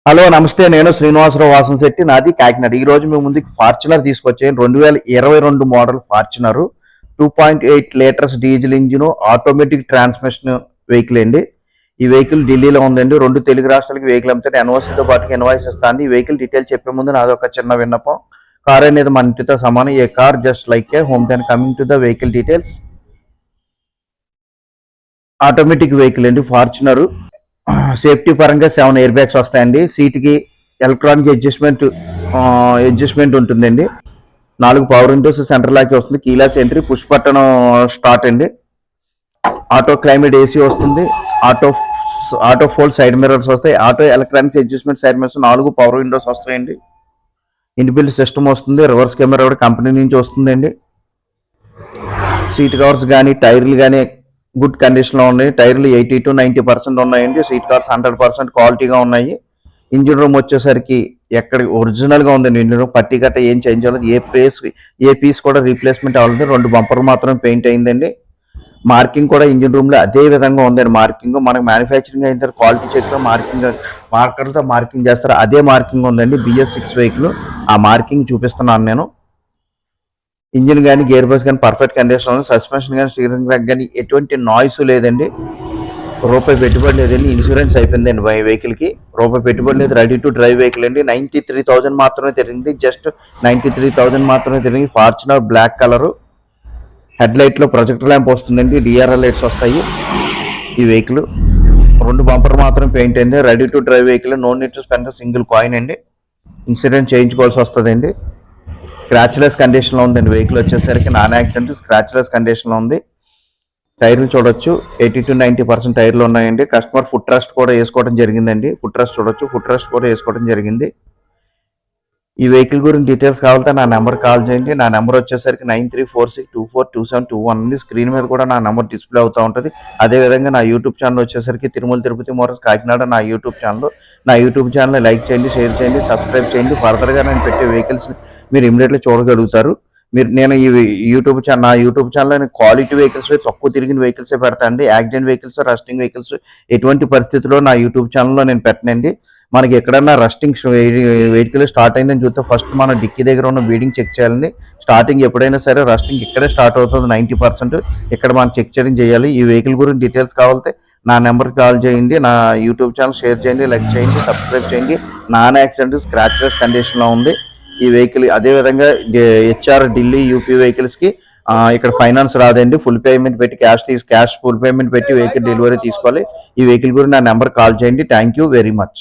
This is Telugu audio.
హలో నమస్తే. నేను శ్రీనివాసరావు వాసంశెట్టి. నాది కాకినాడ. ఈ రోజు మేము ముందుకు ఫార్చునర్ తీసుకొచ్చాను. 2022 model Fortuner 2.8 litres diesel engine automatic transmission vehicle అండి. ఈ వెహికల్ ఢిల్లీలో ఉందండి. 2 తెలుగు రాష్ట్రాలకి వెహికల్ అమ్మితే ఎన్ఓసీతో పాటు ఇన్వాయిస్ ఇస్తాను. ఈ వెహికల్ డీటెయిల్ చెప్పే ముందు నాది ఒక చిన్న విన్నపం. కార్ అనేది మన ఇంటితో సమానం. A car just like a home. Then coming to the vehicle details. Automatic vehicle అండి ఫార్చునర్. సేఫ్టీ పరంగా 7 ఎయిర్ బ్యాగ్స్ వస్తాయండి. సీట్కి ఎలక్ట్రానిక్ అడ్జస్ట్మెంట్ ఉంటుందండి. 4 పవర్ విండోస్, సెంటర్ లాక్ వస్తుంది, కీలాస్ ఎంట్రీ, పుష్ బటన్ స్టార్ట్ అండి. ఆటో క్లైమేట్ ఏసీ వస్తుంది. ఆటో ఫోల్డ్ సైడ్ మిర్రర్స్ వస్తాయి. Auto electronics adjustment side mirrors, 4 power Windows వస్తాయండి. ఇన్బిల్ట్ సిస్టమ్ వస్తుంది. రివర్స్ కెమెరా కూడా కంపెనీ నుంచి వస్తుందండి. సీట్ కవర్స్ కానీ టైర్లు కానీ గుడ్ కండిషన్లో ఉన్నాయి. టైర్లు 80 to 90% ఉన్నాయండి. సీట్ కవర్స్ 100% క్వాలిటీగా ఉన్నాయి. ఇంజిన్ రూమ్ వచ్చేసరికి ఎక్కడ ఒరిజినల్గా ఉందండి. ఇంజిన్ రూమ్ పట్టి గట్ట ఏం చేంజ్ అవ్వలేదు. ఏ పీస్ కూడా రీప్లేస్మెంట్ అవ్వలేదు. 2 బంపర్ మాత్రం పెయింట్ అయిందండి. మార్కింగ్ కూడా ఇంజిన్ రూమ్లో అదే విధంగా ఉందండి. మార్కింగ్ మనకు మ్యానుఫ్యాక్చరింగ్ అయిన తర్వాత క్వాలిటీ చెక్లో మార్కర్తో మార్కింగ్ చేస్తారు. అదే మార్కింగ్ ఉందండి. BS6 vehicle. ఆ మార్కింగ్ చూపిస్తున్నాను నేను. ఇంజిన్ కానీ గేర్ బాక్స్ కానీ పర్ఫెక్ట్ కండిషన్ ఉంది. సస్పెన్షన్ కానీ స్టీరింగ్ ర్యాక్ కానీ ఎటువంటి నాయిస్ లేదండి. రూపాయి పెట్టుబడి లేదండి. ఇన్సూరెన్స్ అయిపోయిందండి వెహికల్కి. రూపాయి పెట్టుబడి లేదు. రెడీ టు డ్రైవ్ వెహికల్ అండి. 93,000 మాత్రమే తిరిగింది. జస్ట్ 93,000 మాత్రమే తిరిగింది. Fortuner black colour. హెడ్ లైట్లో ప్రొజెక్టర్ ల్యాంప్ వస్తుందండి. DRL లైట్స్ వస్తాయి. ఈ వెహికల్ 2 బంపర్ మాత్రం పెయింట్ అయింది. Ready to drive vehicle. No need to spend single coin అండి. ఇన్సూరెన్స్ చేయించుకోవాల్సి వస్తుందండి. స్క్రాచ్లెస్ కండిషన్లో ఉందండి. వెహికల్ వచ్చేసరికి నాన్ యాక్సిడెంట్ స్క్రాచ్లెస్ కండిషన్లో ఉంది. టైర్లు చూడొచ్చు. 80 to 90% టైర్లు ఉన్నాయండి. కస్టమర్ ఫుట్ రెస్ట్ కూడా వేసుకోవడం జరిగిందండి. ఫుట్ రెస్ట్ చూడొచ్చు. ఫుట్ రెస్ట్ కూడా వేసుకోవడం జరిగింది. ఈ వెహికల్ గురించి డీటెయిల్స్ కావాలంటే నా నెంబర్ కాల్ చేయండి. నా నెంబర్ వచ్చేసరికి 9346242721 ఉంది. స్క్రీన్ మీద కూడా నా నెంబర్ డిస్ప్లే అవుతూ ఉంటుంది. అదేవిధంగా నా యూట్యూబ్ ఛానల్ వచ్చేసరికి తిరుమల తిరుపతి మోటార్స్ కాకినాడ నా యూట్యూబ్ ఛానల్. నా యూట్యూబ్ ఛానల్ లైక్ చేయండి, షేర్ చేయండి, సబ్స్క్రైబ్ చేయండి. ఫర్దర్గా నేను పెట్టే వెహికల్స్ మీరు ఇమీడియట్లీ చూడగలుగుతారు. నేను ఈ నా యూట్యూబ్ ఛానల్లో క్వాలిటీ వెహికల్స్ తక్కువ తిరిగిన వెహికల్సే పెడతానండి. యాక్సిడెంట్ వెహికల్స్, రస్టింగ్ వెహికల్స్ ఎటువంటి పరిస్థితుల్లో నా యూట్యూబ్ ఛానల్లో నేను పెట్టనండి. మనకి ఎక్కడన్నా రస్టింగ్ వెహికల్ స్టార్ట్ అయిందని చూస్తే ఫస్ట్ మన డిక్కీ దగ్గర ఉన్న వీడింగ్ చెక్ చేయాలండి. స్టార్టింగ్ ఎప్పుడైనా సరే రస్టింగ్ ఇక్కడే స్టార్ట్ అవుతుంది. 90% ఇక్కడ మనం చెక్ చేయాలి. ఈ వెహికల్ గురించి డీటెయిల్స్ కావాలంటే నా నెంబర్కి కాల్ చేయండి. నా యూట్యూబ్ ఛానల్ షేర్ చేయండి, లైక్ చేయండి, సబ్స్క్రైబ్ చేయండి. నాన్ యాక్సిడెంట్ స్క్రాచ్లెస్ కండిషన్లో ఉంది ఈ వెహికల్. అదేవిధంగా HR ఢిల్లీ UP వెహికల్స్కి ఇక్కడ ఫైనాన్స్ రాదండి. ఫుల్ పేమెంట్ పెట్టి క్యాష్ ఫుల్ పేమెంట్ పెట్టి వెహికల్ డెలివరీ తీసుకోవాలి. ఈ వెహికల్ గురించి నా నెంబర్ కాల్ చేయండి. Thank you very much.